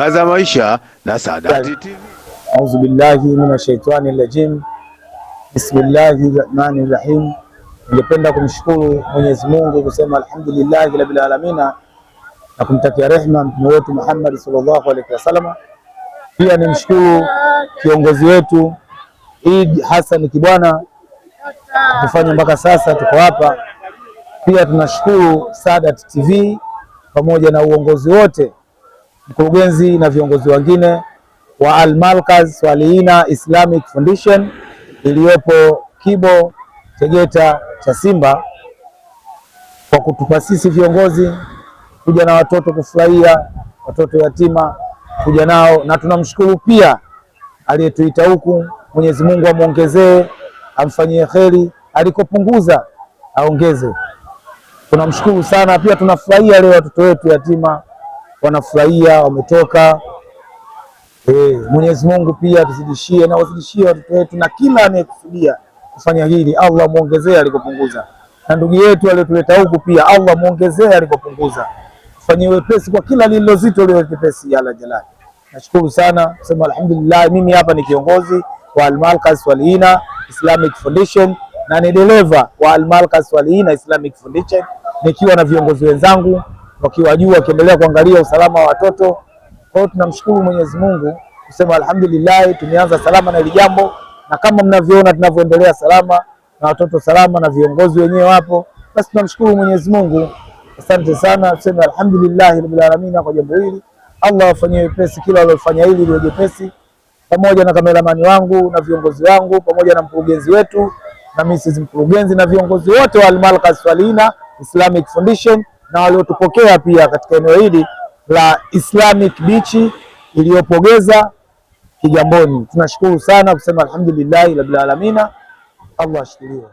Angaza Maisha na Saadati TV. Auzu billahi minash shaitani rajim. Bismillahir rahmanir rahim. Ningependa kumshukuru Mwenyezi Mungu kusema alhamdulillahi rabbil alamin na kumtakia rehema mtume wetu Muhammad sallallahu alaihi wasallam. Pia nimshukuru kiongozi wetu Eid Hassan Kibwana kufanya mpaka sasa tuko hapa. Pia tunashukuru Saadati TV pamoja na uongozi wote, mkurugenzi na viongozi wengine wa Al-Markaz Swalihina Islamic Foundation iliyopo Kibo Tegeta cha Simba, kwa kutupa sisi viongozi kuja na watoto kufurahia, watoto yatima kuja nao, na tunamshukuru pia aliyetuita huku. Mwenyezi Mungu amuongezee, amfanyie kheri, alikopunguza aongeze. Tunamshukuru sana. Pia tunafurahia leo watoto wetu yatima wanafurahia, wametoka. Mwenyezi Mungu pia tuzidishie na wazidishie watoto wetu, na kila anayekusudia kufanya hili Allah muongezee alikopunguza, na ndugu yetu aliyotuleta huku pia Allah muongezee alikopunguza, fanyie wepesi kwa kila lililozito leo wepesi ya jalali. Nashukuru sana kusema alhamdulillah. Mimi hapa ni kiongozi wa Al-Markaz Swalihina Islamic Foundation na ni dereva wa Al-Markaz Swalihina Islamic Foundation, nikiwa na viongozi wenzangu wakiwa juu wakiendelea kuangalia usalama wa watoto. Kwa hiyo tunamshukuru Mwenyezi Mungu kusema alhamdulillah, tumeanza salama na hili jambo, na kama mnavyoona tunavyoendelea salama na watoto salama na viongozi wenyewe wapo, basi tunamshukuru Mwenyezi Mungu. Asante sana, tuseme alhamdulillah rabbil alamin kwa jambo hili. Allah afanyie wepesi kila walofanya hili liwe jepesi, pamoja na kameramani wangu na viongozi wangu pamoja na mkurugenzi wetu na Mrs. mkurugenzi na viongozi wote wa Al-Markaz Swalihina Islamic Foundation na waliotupokea pia katika eneo hili la Islamic Beach iliyopogeza Kigamboni. Tunashukuru sana kusema alhamdulillah rabbil alamin. Allah ashukuriwe.